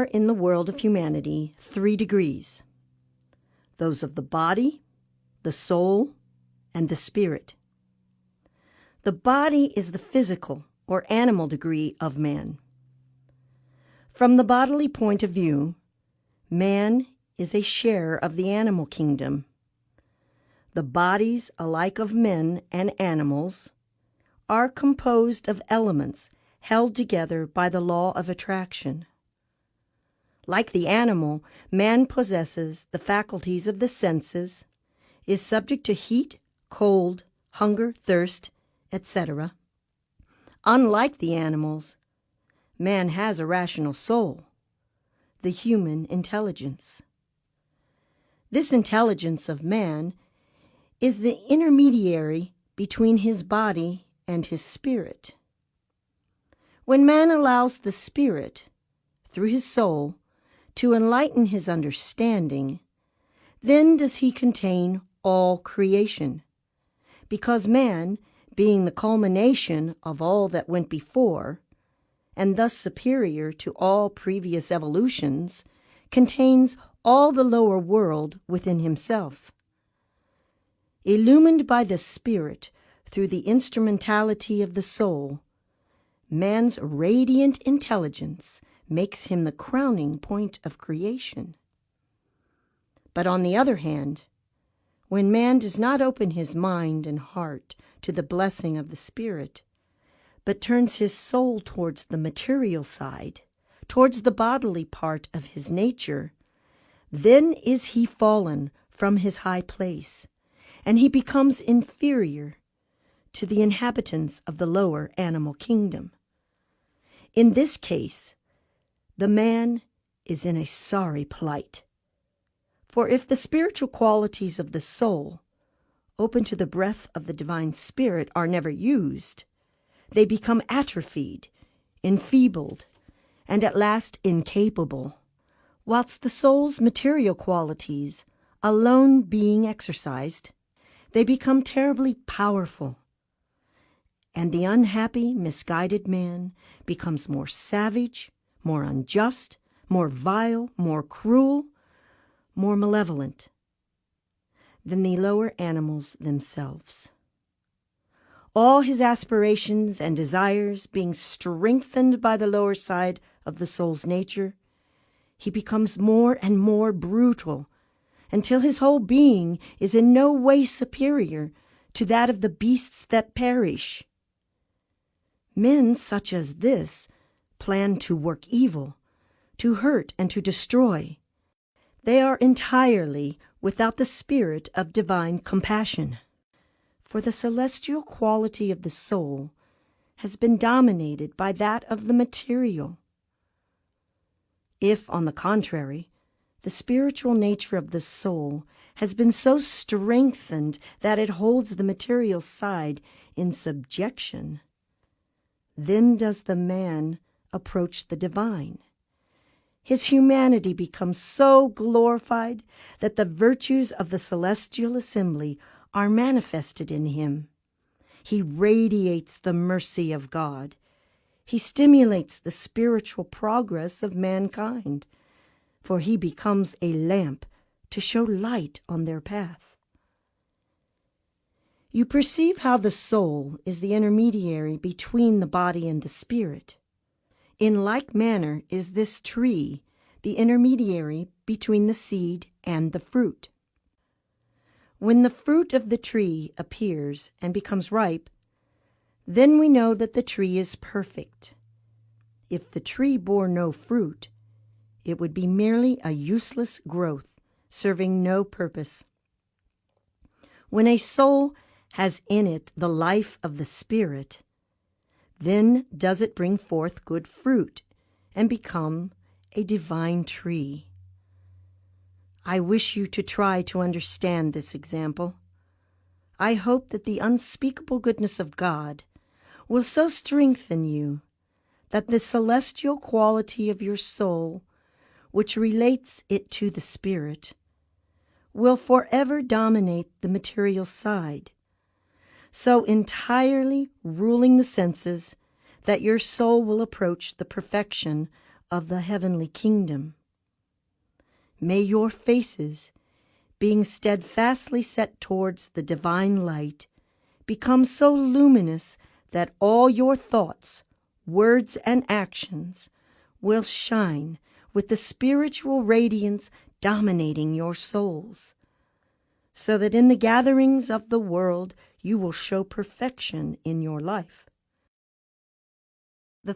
are in the world of humanity 3 degrees: those of the body, the soul, and the spirit. The body is the physical or animal degree of man. From the bodily point of view, man is a share of the animal kingdom. The bodies alike of men and animals are composed of elements held together by the law of attraction. Like the animal, man possesses the faculties of the senses, is subject to heat, cold, hunger, thirst, etc. Unlike the animals, man has a rational soul, the human intelligence. This intelligence of man is the intermediary between his body and his spirit. When man allows the spirit, through his soul, to enlighten his understanding, then does he contain all creation, because man, being the culmination of all that went before, and thus superior to all previous evolutions, contains all the lower world within himself. Illumined by the Spirit through the instrumentality of the soul, man's radiant intelligence makes him the crowning point of creation. But on the other hand, when man does not open his mind and heart to the blessing of the Spirit, but turns his soul towards the material side, towards the bodily part of his nature, then is he fallen from his high place, and he becomes inferior to the inhabitants of the lower animal kingdom. In this case, the man is in a sorry plight. For if the spiritual qualities of the soul, open to the breath of the divine Spirit, are never used, they become atrophied, enfeebled, and at last incapable, whilst the soul's material qualities alone being exercised, they become terribly powerful, and the unhappy, misguided man becomes more savage, more unjust, more vile, more cruel, more malevolent than the lower animals themselves. All his aspirations and desires being strengthened by the lower side of the soul's nature, he becomes more and more brutal until his whole being is in no way superior to that of the beasts that perish. Men such as this plan to work evil, to hurt and to destroy. They are entirely without the spirit of divine compassion, for the celestial quality of the soul has been dominated by that of the material. If, on the contrary, the spiritual nature of the soul has been so strengthened that it holds the material side in subjection, then does the man approach the divine. His humanity becomes so glorified that the virtues of the celestial assembly are manifested in him. He radiates the mercy of God. He stimulates the spiritual progress of mankind, for he becomes a lamp to show light on their path. You perceive how the soul is the intermediary between the body and the spirit. In like manner is this tree the intermediary between the seed and the fruit. When the fruit of the tree appears and becomes ripe, then we know that the tree is perfect. If the tree bore no fruit, it would be merely a useless growth, serving no purpose. When a soul has in it the life of the Spirit, then does it bring forth good fruit and become a divine tree. I wish you to try to understand this example. I hope that the unspeakable goodness of God will so strengthen you that the celestial quality of your soul, which relates it to the Spirit, will forever dominate the material side, so entirely ruling the senses that your soul will approach the perfection of the heavenly kingdom. May your faces, being steadfastly set towards the divine light, become so luminous that all your thoughts, words, and actions will shine with the spiritual radiance dominating your souls, so that in the gatherings of the world you will show perfection in your life. The